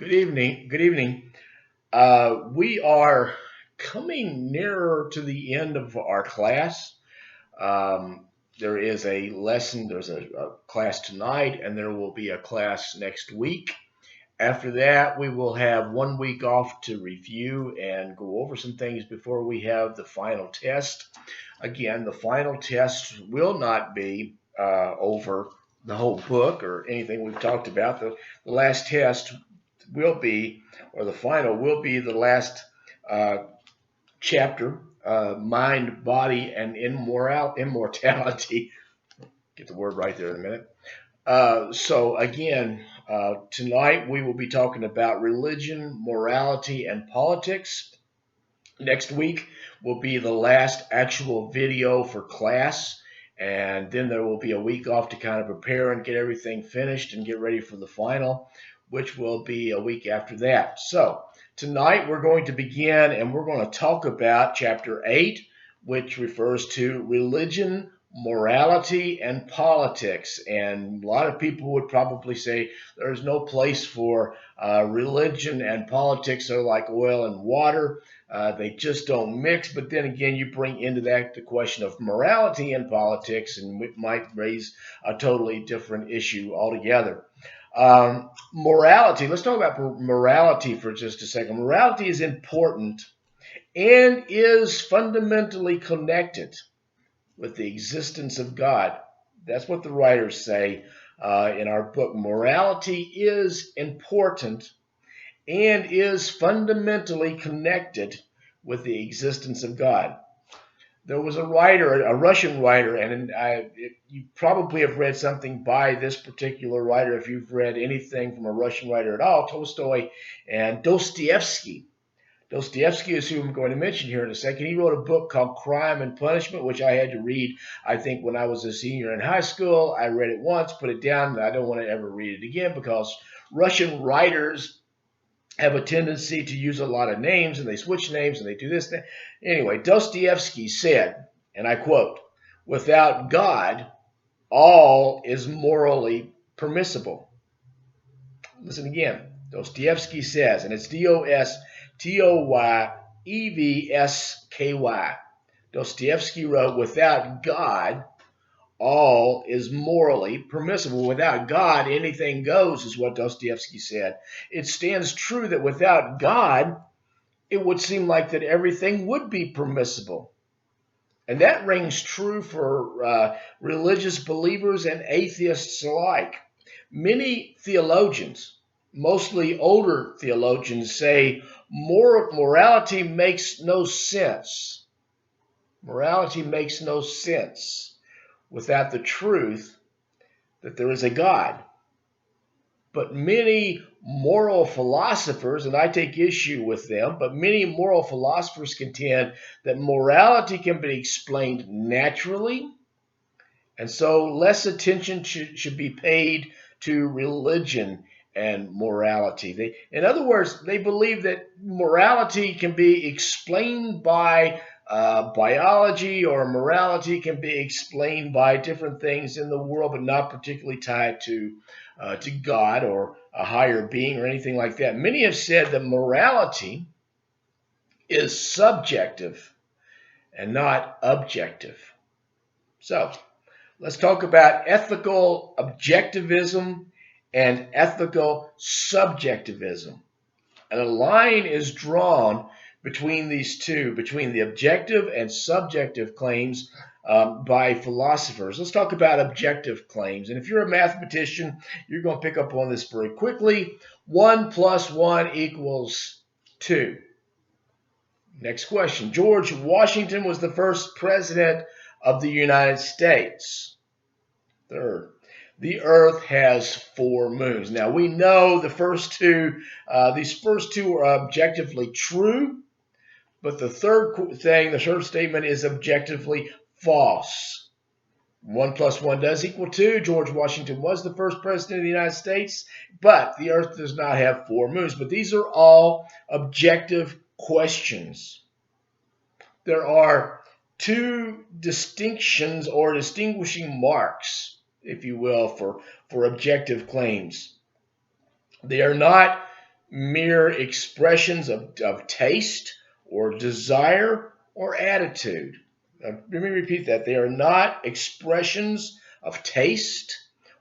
Good evening. Good evening. We are coming nearer to the end of our class. Um, there is a lesson, there's a class tonight, and there will be a class next week. After that, we will have 1 week off to review and go over some things before we have the final test. Again, the final test will not be over the whole book or anything we've talked about. The last test will be, or the final will be, the last uh, chapter, mind, body, and immortality. Get the word right there in a minute. So again, tonight we will be talking about religion, morality, and politics. Next week will be the last actual video for class, and then there will be a week off to kind of prepare and get everything finished and get ready for the final, which will be a week after that. So tonight we're going to begin and we're going to talk about chapter 8, which refers to religion, morality, and politics. And a lot of people would probably say there's no place for religion and politics. They're like oil and water. They just don't mix. But then again, you bring into that the question of morality and politics, and it might raise a totally different issue altogether. Morality, let's talk about morality for just a second. Morality is important and is fundamentally connected with the existence of God. That's what the writers say in our book. Morality is important and is fundamentally connected with the existence of God. There was a writer, a Russian writer, and you probably have read something by this particular writer if you've read anything from a Russian writer at all, Tolstoy and Dostoevsky. Dostoevsky is who I'm going to mention here in a second. He wrote a book called Crime and Punishment, which I had to read, I think, when I was a senior in high school. I read it once, put it down, and I don't want to ever read it again because Russian writers have a tendency to use a lot of names, and they switch names, and they do this thing. Anyway, Dostoevsky said, and I quote, "Without God, all is morally permissible." Listen again. Dostoevsky says, and it's Dostoyevsky. Dostoevsky wrote, "Without God, all is morally permissible." Without God, anything goes, is what Dostoevsky said. It stands true that without God, it would seem like that everything would be permissible. And that rings true for religious believers and atheists alike. Many theologians, mostly older theologians, say morality makes no sense. Morality makes no sense without the truth that there is a God. But many moral philosophers, and I take issue with them, but many moral philosophers contend that morality can be explained naturally, and so less attention should be paid to religion and morality. In other words, they believe that morality can be explained by biology, or morality can be explained by different things in the world, but not particularly tied to God or a higher being or anything like that. Many have said that morality is subjective and not objective. So let's talk about ethical objectivism and ethical subjectivism. And a line is drawn between these two, between the objective and subjective claims by philosophers. Let's talk about objective claims. And if you're a mathematician, you're going to pick up on this very quickly. 1 + 1 = 2. Next question. George Washington was the first president of the United States. Third, the Earth has 4 moons. Now we know these first two are objectively true, but the third statement is objectively false. 1 + 1 does = 2. George Washington was the first president of the United States, but the Earth does not have 4 moons. But these are all objective questions. There are 2 distinctions or distinguishing marks, if you will, for objective claims. They are not mere expressions of taste or desire or attitude. Let me repeat that. They are not expressions of taste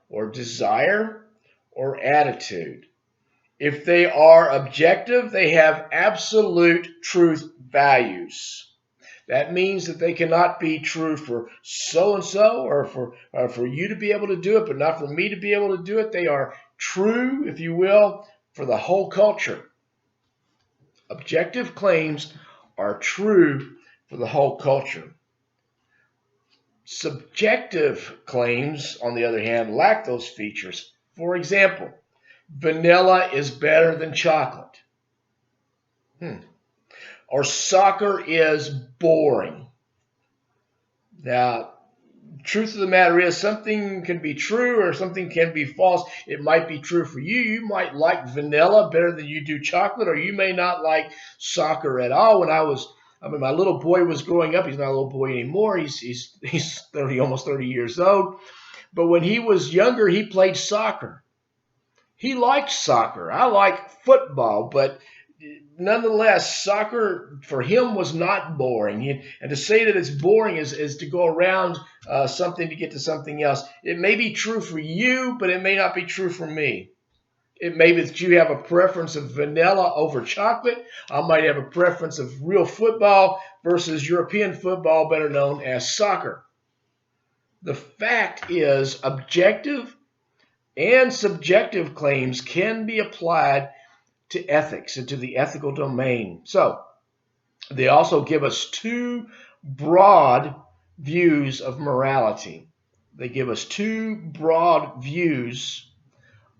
or desire or attitude. If they are objective, they have absolute truth values. That means that they cannot be true for so-and-so or for you to be able to do it, but not for me to be able to do it. They are true, if you will, for the whole culture. Objective claims are true for the whole culture. Subjective claims, on the other hand, lack those features. For example, vanilla is better than chocolate. Or soccer is boring. Now, truth of the matter is something can be true or something can be false. It might be true for you. You might like vanilla better than you do chocolate, or you may not like soccer at all. When my little boy was growing up, he's not a little boy anymore. He's 30, almost 30 years old. But when he was younger, he played soccer. He liked soccer. I like football, but nonetheless, soccer for him was not boring. And to say that it's boring is to go around something to get to something else. It may be true for you, but it may not be true for me. It may be that you have a preference of vanilla over chocolate. I might have a preference of real football versus European football, better known as soccer. The fact is, objective and subjective claims can be applied to ethics and to the ethical domain. So they also give us two broad views of morality. They give us two broad views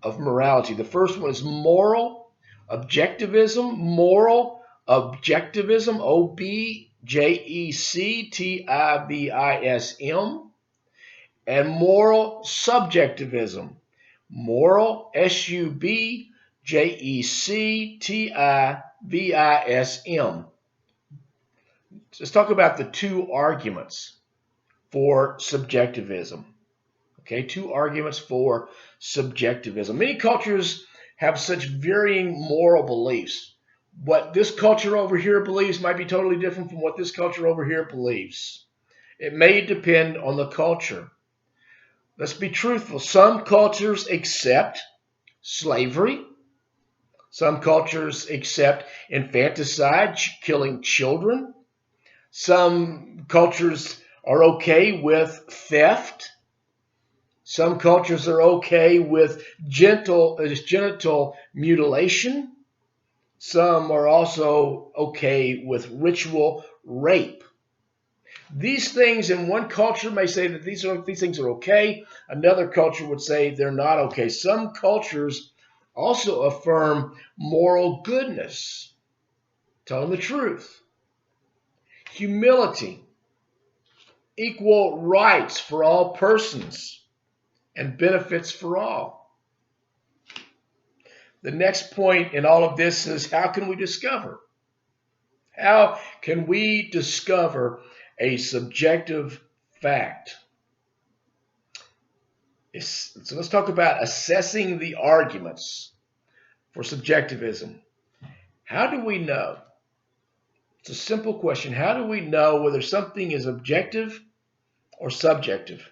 of morality. The first one is moral objectivism. Moral objectivism, objectivism, and moral subjectivism. Moral, subjectivism. Let's talk about the two arguments for subjectivism. Okay, two arguments for subjectivism. Many cultures have such varying moral beliefs. What this culture over here believes might be totally different from what this culture over here believes. It may depend on the culture. Let's be truthful. Some cultures accept slavery. Some cultures accept infanticide, killing children. Some cultures are okay with theft. Some cultures are okay with genital mutilation. Some are also okay with ritual rape. These things in one culture may say that these things are okay. Another culture would say they're not okay. Some cultures also affirm moral goodness, telling the truth, humility, equal rights for all persons, and benefits for all. The next point in all of this is, how can we discover? How can we discover a subjective fact? So let's talk about assessing the arguments for subjectivism. How do we know? It's a simple question. How do we know whether something is objective or subjective?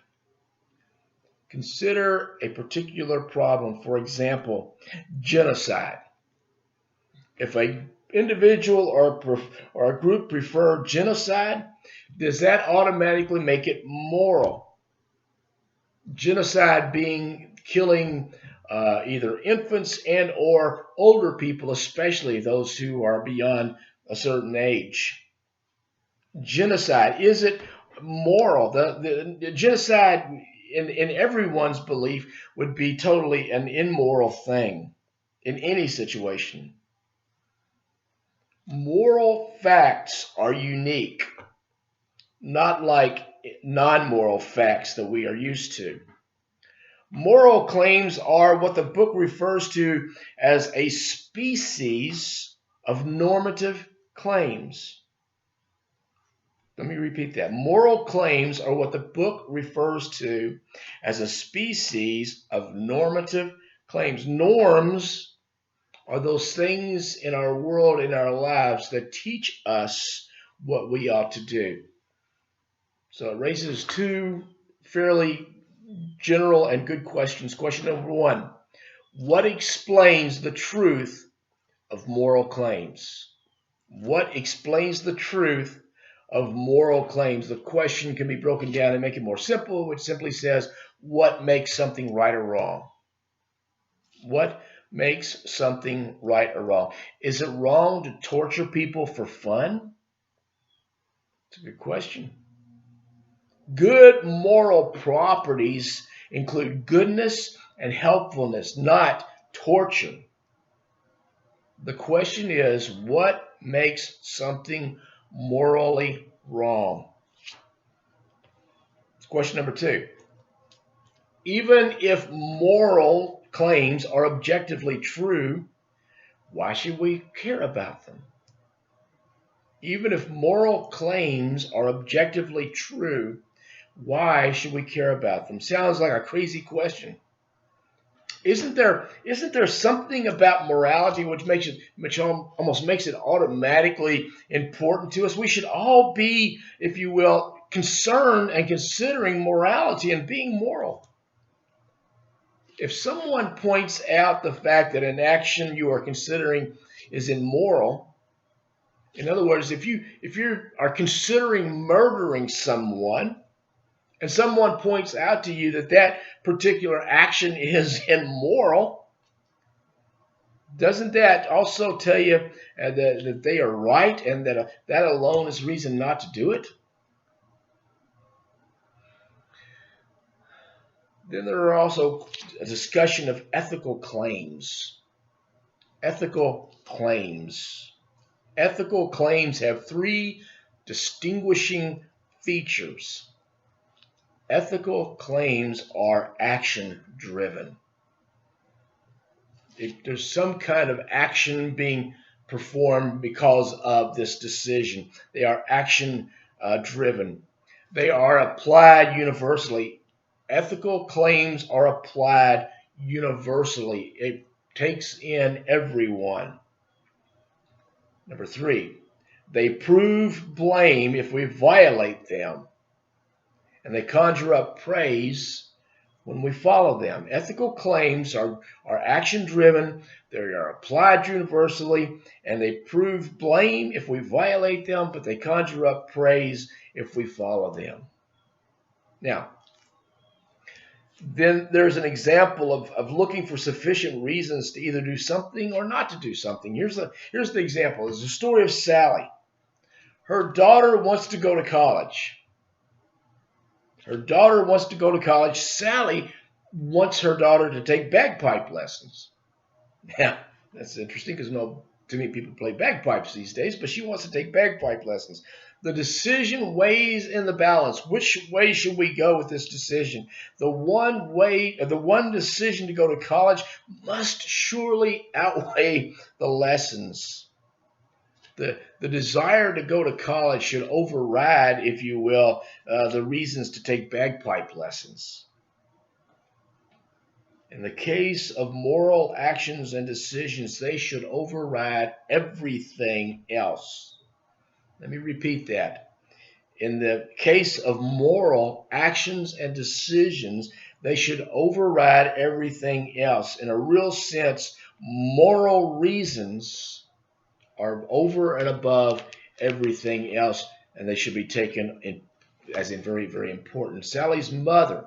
Consider a particular problem. For example, genocide. If an individual or a group prefer genocide, does that automatically make it moral? Genocide being killing either infants and or older people, especially those who are beyond a certain age. Genocide, is it moral? The genocide in everyone's belief would be totally an immoral thing in any situation. Moral facts are unique, not like non-moral facts that we are used to. Moral claims are what the book refers to as a species of normative claims. Let me repeat that. Moral claims are what the book refers to as a species of normative claims. Norms are those things in our world, in our lives, that teach us what we ought to do. So it raises two fairly general and good questions. Question number one: what explains the truth of moral claims? What explains the truth of moral claims? The question can be broken down and make it more simple, which simply says, what makes something right or wrong? What makes something right or wrong? Is it wrong to torture people for fun? It's a good question. Good moral properties include goodness and helpfulness, not torture. The question is, what makes something morally wrong? Question number two. Even if moral claims are objectively true, why should we care about them? Even if moral claims are objectively true, why should we care about them? Sounds like a crazy question. Isn't there something about morality which almost makes it automatically important to us? We should all be, if you will, concerned and considering morality and being moral. If someone points out the fact that an action you are considering is immoral, in other words, if you are considering murdering someone, and someone points out to you that that particular action is immoral, doesn't that also tell you that they are right and that that alone is reason not to do it? Then there are also a discussion of ethical claims. Ethical claims. Ethical claims have three distinguishing features. Ethical claims are action-driven. There's some kind of action being performed because of this decision. They are action-driven. They are applied universally. Ethical claims are applied universally. It takes in everyone. Number three, they prove blame if we violate them, and they conjure up praise when we follow them. Ethical claims are action-driven, they are applied universally, and they prove blame if we violate them, but they conjure up praise if we follow them. Now, then there's an example of looking for sufficient reasons to either do something or not to do something. Here's the example. There's a story of Sally. Her daughter wants to go to college. Her daughter wants to go to college. Sally wants her daughter to take bagpipe lessons. Now, that's interesting because no too many people play bagpipes these days, but she wants to take bagpipe lessons. The decision weighs in the balance. Which way should we go with this decision? The one decision to go to college must surely outweigh the lessons. The desire to go to college should override, if you will, the reasons to take bagpipe lessons. In the case of moral actions and decisions, they should override everything else. Let me repeat that. In the case of moral actions and decisions, they should override everything else. In a real sense, moral reasons are over and above everything else, and they should be taken as in very, very important. Sally's mother,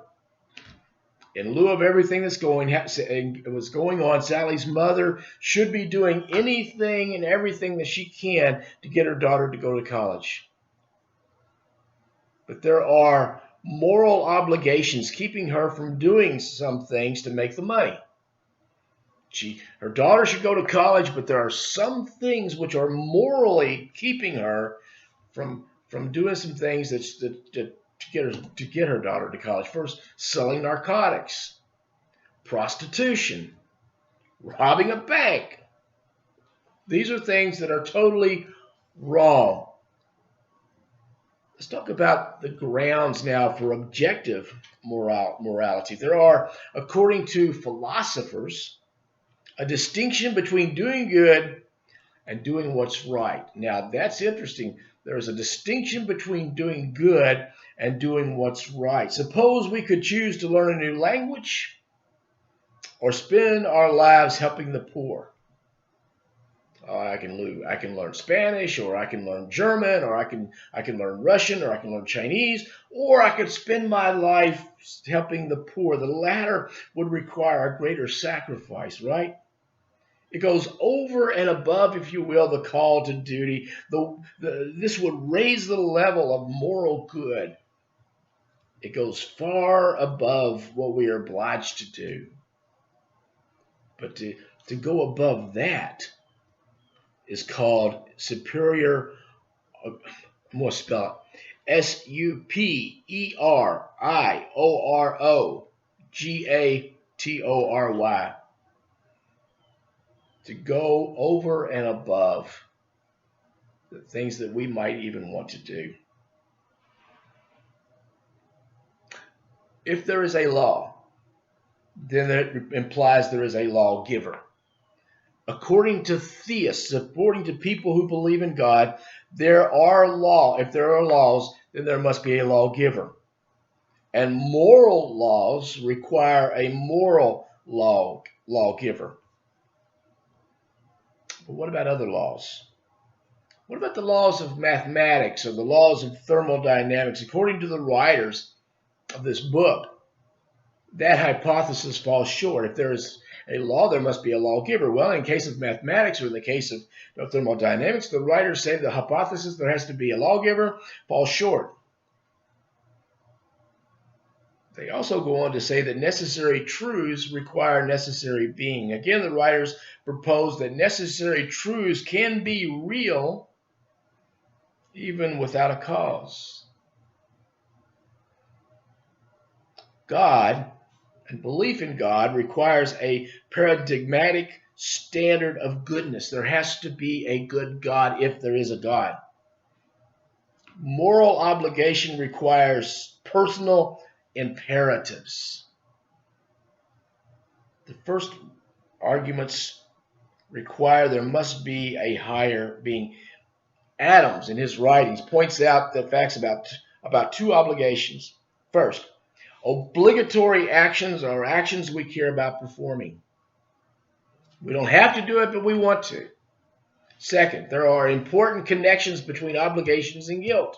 in lieu of everything was going on, Sally's mother should be doing anything and everything that she can to get her daughter to go to college. But there are moral obligations keeping her from doing some things to make the money. Her daughter should go to college, but there are some things which are morally keeping her from doing some things to get her daughter to college. First, selling narcotics, prostitution, robbing a bank. These are things that are totally wrong. Let's talk about the grounds now for objective morality. There are, according to philosophers, A distinction between doing good and doing what's right. Now, that's interesting. There is a distinction between doing good and doing what's right. Suppose we could choose to learn a new language or spend our lives helping the poor. I can learn Spanish, or I can learn German, or I can learn Russian, or I can learn Chinese, or I could spend my life helping the poor. The latter would require a greater sacrifice, right? It goes over and above, if you will, the call to duty. This would raise the level of moral good. It goes far above what we are obliged to do. But to go above that is called superior. I'm going to spell it superiorogatory. To go over and above the things that we might even want to do. If there is a law, then it implies there is a lawgiver. According to theists, according to people who believe in God, there are laws. If there are laws, then there must be a lawgiver. And moral laws require a moral lawgiver. But what about other laws? What about the laws of mathematics or the laws of thermodynamics? According to the writers of this book, that hypothesis falls short. If there is a law, there must be a lawgiver. Well, in case of mathematics or in the case of thermodynamics, the writers say the hypothesis there has to be a lawgiver falls short. They also go on to say that necessary truths require necessary being. Again, the writers propose that necessary truths can be real even without a cause. God and belief in God requires a paradigmatic standard of goodness. There has to be a good God if there is a God. Moral obligation requires personal imperatives. The first arguments require there must be a higher being. Adams, in his writings, points out the facts about two obligations. First, obligatory actions are actions we care about performing. We don't have to do it, but we want to. Second, there are important connections between obligations and guilt.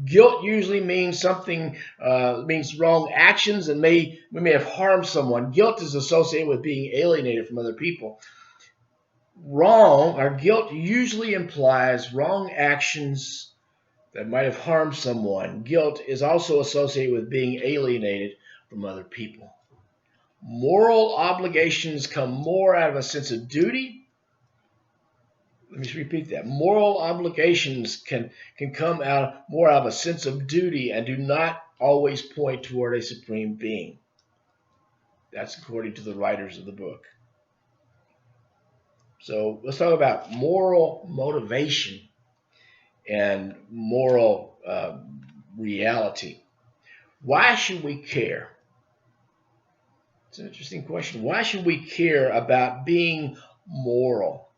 Guilt usually means means wrong actions, and we may have harmed someone. Guilt is associated with being alienated from other people. Guilt usually implies wrong actions that might have harmed someone. Guilt is also associated with being alienated from other people. Moral obligations come more out of a sense of duty. Let me repeat that. Moral obligations can come out more out of a sense of duty and do not always point toward a supreme being. That's according to the writers of the book. So let's talk about moral motivation and moral reality. Why should we care? It's an interesting question. Why should we care about being moral?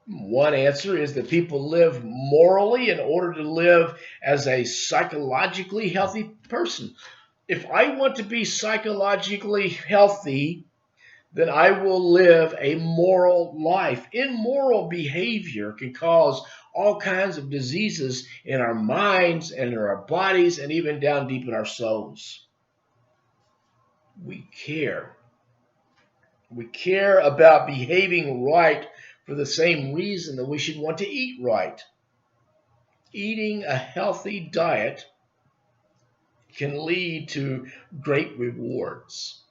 One answer is that people live morally in order to live as a psychologically healthy person. If I want to be psychologically healthy, then I will live a moral life. Immoral behavior can cause all kinds of diseases in our minds and in our bodies and even down deep in our souls. We care. We care about behaving right for the same reason that we should want to eat right. Eating a healthy diet can lead to great rewards.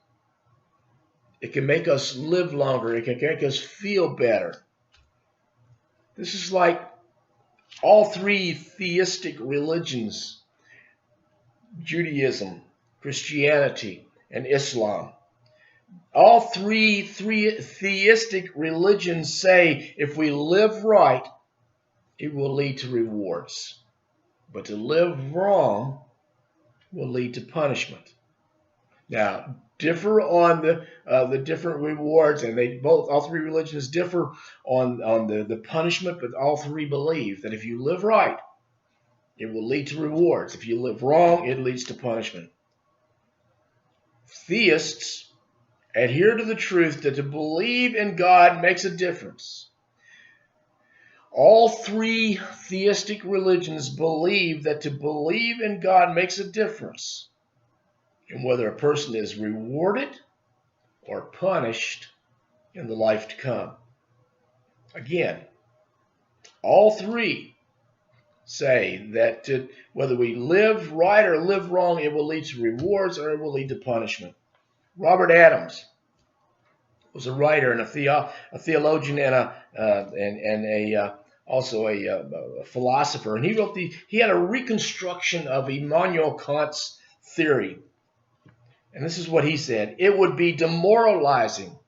It can make us live longer. It can make us feel better. This is like all three theistic religions, Judaism, Christianity, and Islam. All three theistic religions say if we live right, it will lead to rewards. But to live wrong will lead to punishment. Now, differ on the different rewards, and all three religions differ on the punishment, but all three believe that if you live right, it will lead to rewards. If you live wrong, it leads to punishment. Theists adhere to the truth that to believe in God makes a difference. All three theistic religions believe that to believe in God makes a difference in whether a person is rewarded or punished in the life to come. Again, all three say that whether we live right or live wrong, it will lead to rewards or it will lead to punishment. Robert Adams was a writer and a theologian and also a philosopher, and he had a reconstruction of Immanuel Kant's theory. And this is what he said: it would be demoralizing.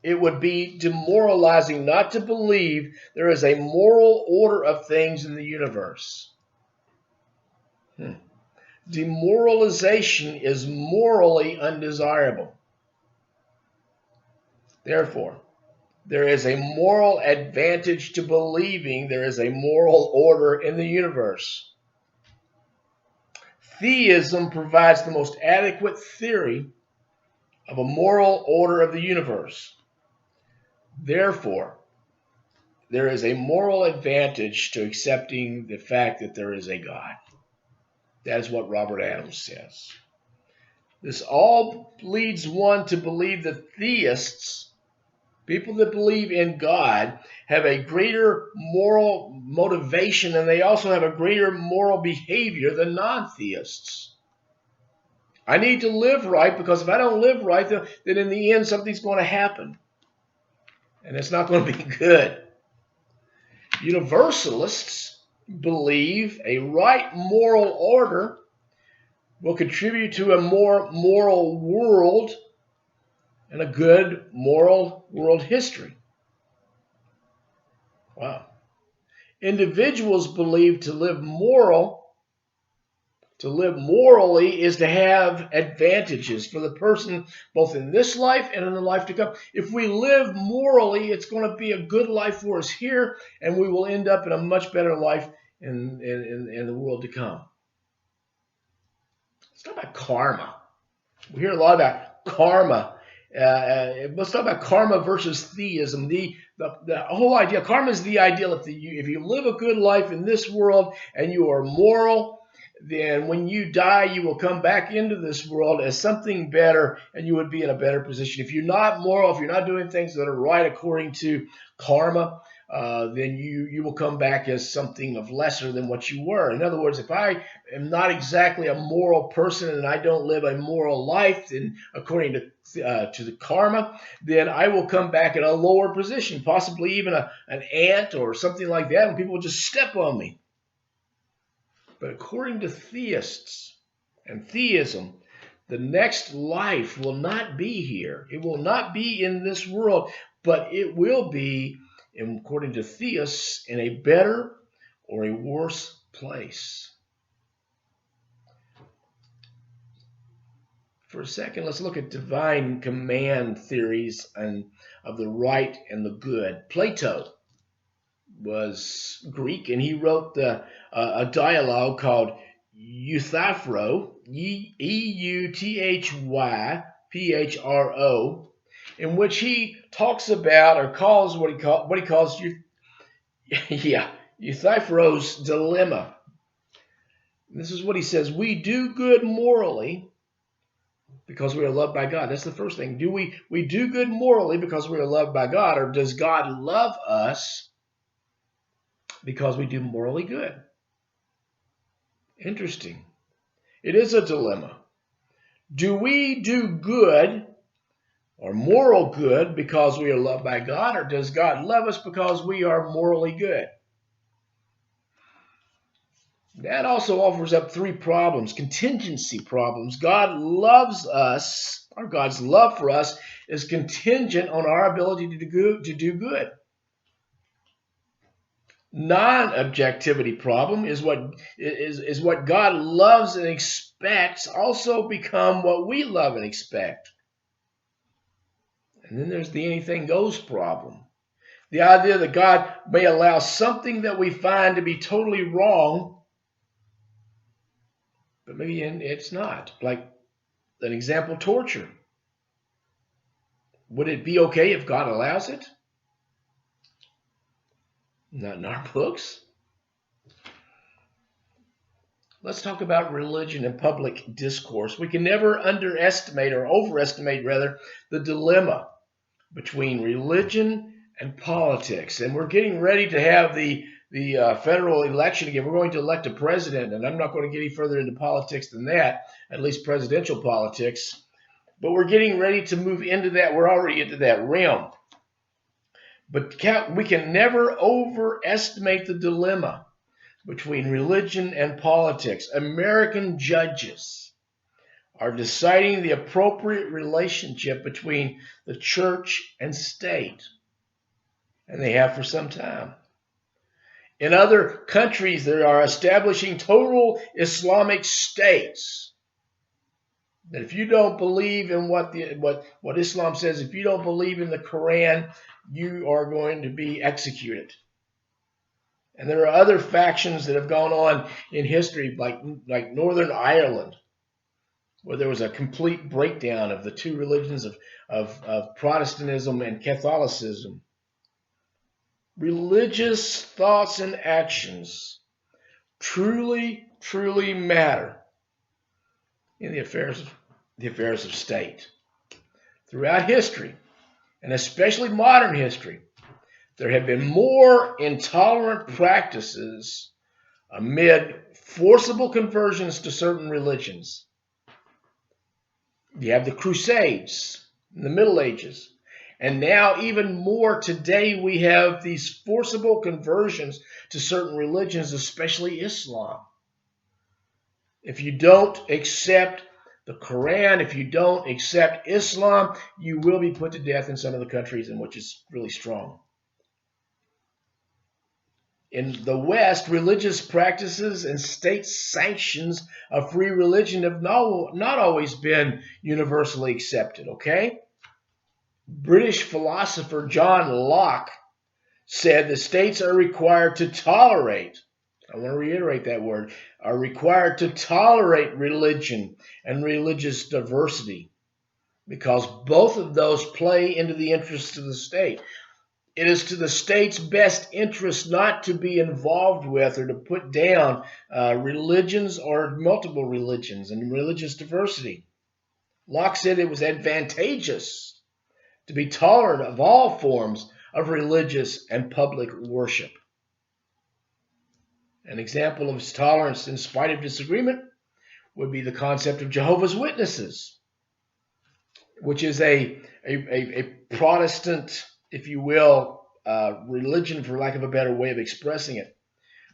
It would be demoralizing not to believe there is a moral order of things in the universe. Demoralization is morally undesirable. Therefore, there is a moral advantage to believing there is a moral order in the universe. Theism provides the most adequate theory of a moral order of the universe. Therefore, there is a moral advantage to accepting the fact that there is a God. That is what Robert Adams says. This all leads one to believe that theists, people that believe in God, have a greater moral motivation, and they also have a greater moral behavior than non-theists. I need to live right, because if I don't live right, then in the end something's going to happen. And it's not going to be good. Universalists believe a right moral order will contribute to a more moral world and a good moral world history. Wow. Individuals believe to live morally is to have advantages for the person both in this life and in the life to come. If we live morally, it's going to be a good life for us here, and we will end up in a much better life in the world to come. Let's talk about karma. We hear a lot about karma. Let's talk about karma versus theism. The whole idea, karma is the idea that if you live a good life in this world and you are moral, then when you die, you will come back into this world as something better, and you would be in a better position. If you're not moral, if you're not doing things that are right according to karma, then you will come back as something of lesser than what you were. In other words, if I am not exactly a moral person and I don't live a moral life, then according to the karma, then I will come back in a lower position, possibly even an ant or something like that, and people will just step on me. But according to theists and theism, the next life will not be here. It will not be in this world, but it will be, according to theists, in a better or a worse place. For a second, let's look at divine command theories of the right and the good. Plato was Greek, and he wrote a dialogue called Euthyphro, Euthyphro, in which he talks about or calls what he calls Euthyphro's dilemma. This is what he says: we do good morally because we are loved by God. That's the first thing. Do we do good morally because we are loved by God, or does God love us because we do morally good? Interesting. It is a dilemma. Do we do good or moral good because we are loved by God, or does God love us because we are morally good? That also offers up three problems, contingency problems. God loves us, or God's love for us is contingent on our ability to do good. Non-objectivity problem is what God loves and expects also become what we love and expect. And then there's the anything goes problem. The idea that God may allow something that we find to be totally wrong, but maybe it's not. Like an example, torture. Would it be okay if God allows it? Not in our books. Let's talk about religion and public discourse. We can never underestimate, or overestimate rather, the dilemma between religion and politics. And we're getting ready to have the federal election again. We're going to elect a president, and I'm not going to get any further into politics than that, at least presidential politics. But we're getting ready to move into that. We're already into that realm. But we can never overestimate the dilemma between religion and politics. American judges are deciding the appropriate relationship between the church and state, and they have for some time. In other countries, they are establishing total Islamic states. That if you don't believe in what Islam says, if you don't believe in the Quran, you are going to be executed. And there are other factions that have gone on in history, like Northern Ireland, where there was a complete breakdown of the two religions of Protestantism and Catholicism. Religious thoughts and actions truly, truly matter in the affairs of state. Throughout history, and especially modern history, there have been more intolerant practices amid forcible conversions to certain religions. You have the Crusades in the Middle Ages. And now even more today, we have these forcible conversions to certain religions, especially Islam. If you don't accept the Quran, if you don't accept Islam, you will be put to death in some of the countries in which it's really strong. In the West, religious practices and state sanctions of free religion have not always been universally accepted, okay? British philosopher John Locke said the states are required to tolerate, I want to reiterate that word, are required to tolerate religion and religious diversity because both of those play into the interests of the state. It is to the state's best interest not to be involved with or to put down religions or multiple religions and religious diversity. Locke said it was advantageous to be tolerant of all forms of religious and public worship. An example of his tolerance in spite of disagreement would be the concept of Jehovah's Witnesses, which is a Protestant, if you will, religion, for lack of a better way of expressing it.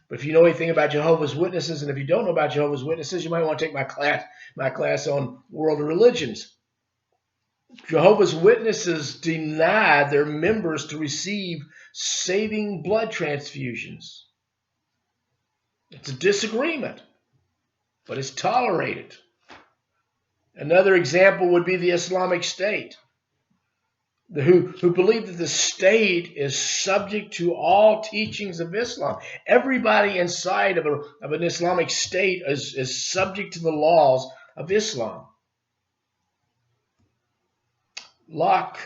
But if you know anything about Jehovah's Witnesses, and if you don't know about Jehovah's Witnesses, you might want to take my class on world religions. Jehovah's Witnesses deny their members to receive saving blood transfusions. It's a disagreement, but it's tolerated. Another example would be the Islamic State, who believe that the state is subject to all teachings of Islam. Everybody inside of an Islamic state is subject to the laws of Islam. Locke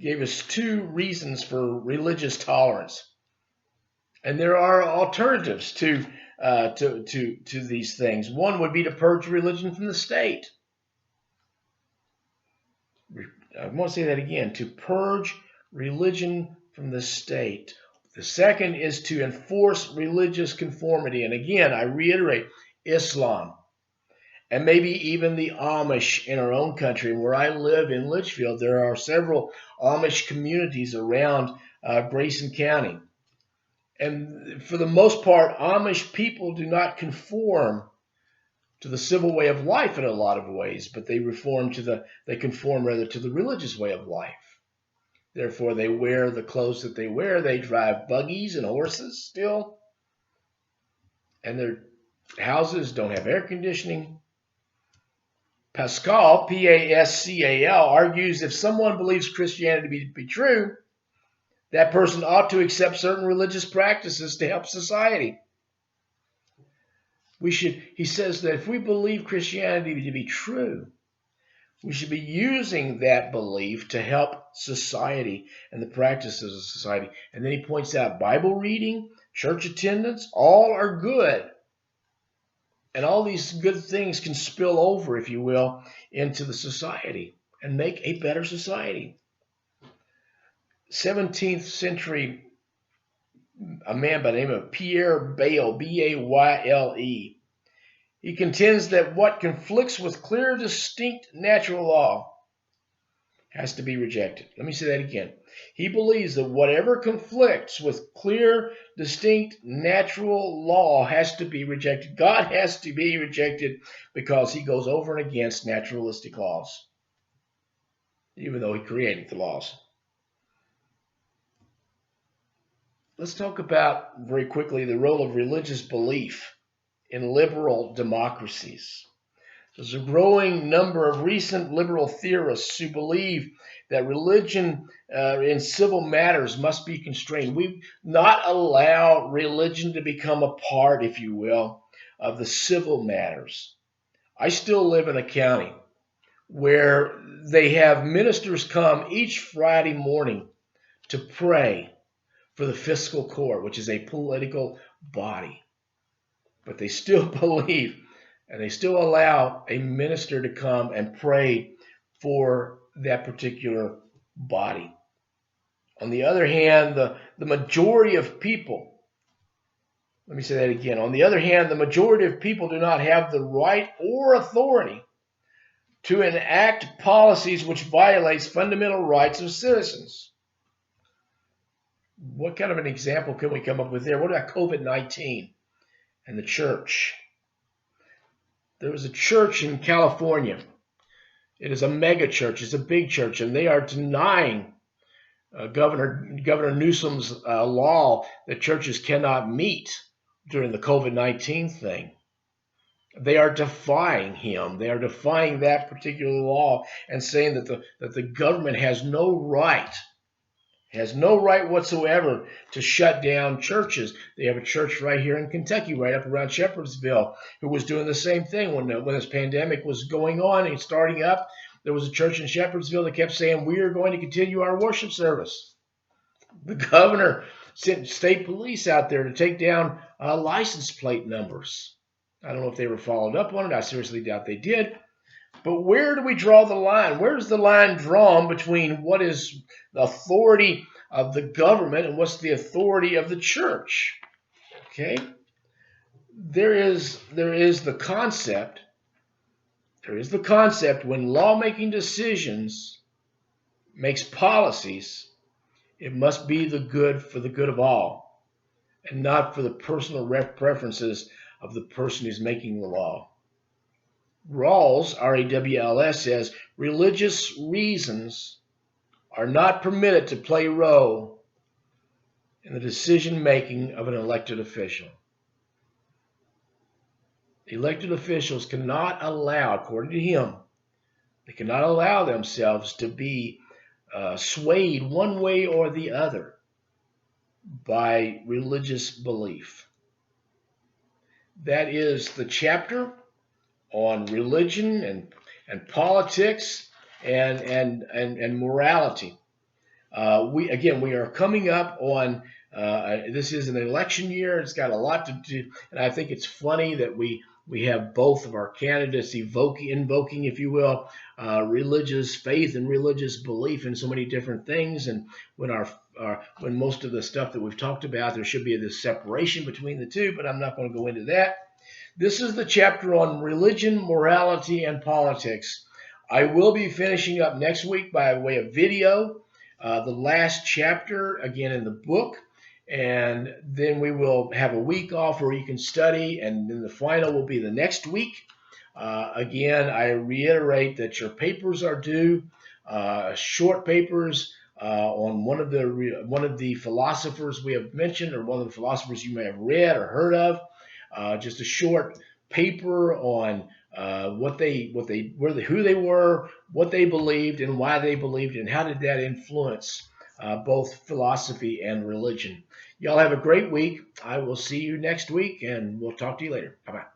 gave us two reasons for religious tolerance. And there are alternatives to these things. One would be to purge religion from the state. I want to say that again, to purge religion from the state. The second is to enforce religious conformity. And again, I reiterate, Islam. And maybe even the Amish in our own country. Where I live in Litchfield, there are several Amish communities around Grayson County. And for the most part, Amish people do not conform to the civil way of life in a lot of ways, but they conform rather to the religious way of life. Therefore, they wear the clothes that they wear. They drive buggies and horses still. And their houses don't have air conditioning. Pascal, Pascal, argues if someone believes Christianity to be true, that person ought to accept certain religious practices to help society. He says that if we believe Christianity to be true, we should be using that belief to help society and the practices of society. And then he points out Bible reading, church attendance, all are good. And all these good things can spill over, if you will, into the society and make a better society. 17th century, a man by the name of Pierre Bale, B-A-Y-L-E. He contends that what conflicts with clear, distinct natural law has to be rejected. Let me say that again. He believes that whatever conflicts with clear, distinct, natural law has to be rejected. God has to be rejected because he goes over and against naturalistic laws, even though he created the laws. Let's talk about, very quickly, the role of religious belief in liberal democracies. There's a growing number of recent liberal theorists who believe that religion in civil matters must be constrained. We not allow religion to become a part, if you will, of the civil matters. I still live in a county where they have ministers come each Friday morning to pray for the fiscal court, which is a political body. But they still believe and they still allow a minister to come and pray for that particular body. On the other hand, the majority of people, let me say that again. On the other hand, the majority of people do not have the right or authority to enact policies which violates fundamental rights of citizens. What kind of an example can we come up with there? What about COVID-19 and the church? There was a church in California. It is a mega church. It's a big church, and they are denying Governor Newsom's law that churches cannot meet during the COVID-19 thing. They are defying him. They are defying that particular law and saying that the government has no right whatsoever to shut down churches. They have a church right here in Kentucky, right up around Shepherdsville, who was doing the same thing when this pandemic was going on and starting up. There was a church in Shepherdsville that kept saying, we are going to continue our worship service. The governor sent state police out there to take down license plate numbers. I don't know if they were followed up on it. I seriously doubt they did. But where do we draw the line? Where's the line drawn between what is the authority of the government and what's the authority of the church? Okay? There is the concept. There is the concept when lawmaking decisions makes policies, it must be for the good of all, and not for the personal preferences of the person who's making the law. Rawls, R-A-W-L-S, says, religious reasons are not permitted to play a role in the decision-making of an elected official. Elected officials cannot allow, according to him, they cannot allow themselves to be swayed one way or the other by religious belief. That is the chapter on religion and politics and morality. We are coming up on this is an election year. It's got a lot to do, and I think it's funny that we have both of our candidates invoking, if you will, religious faith and religious belief in so many different things. And when most of the stuff that we've talked about, there should be this separation between the two, but I'm not going to go into that. This is the chapter on religion, morality, and politics. I will be finishing up next week by way of video, the last chapter, again, in the book. And then we will have a week off where you can study, and then the final will be the next week. Again, I reiterate that your papers are due, short papers, on one of the philosophers we have mentioned, or one of the philosophers you may have read or heard of. Just a short paper on who they were, what they believed, and why they believed, and how did that influence both philosophy and religion. Y'all have a great week. I will see you next week, and we'll talk to you later. Bye bye.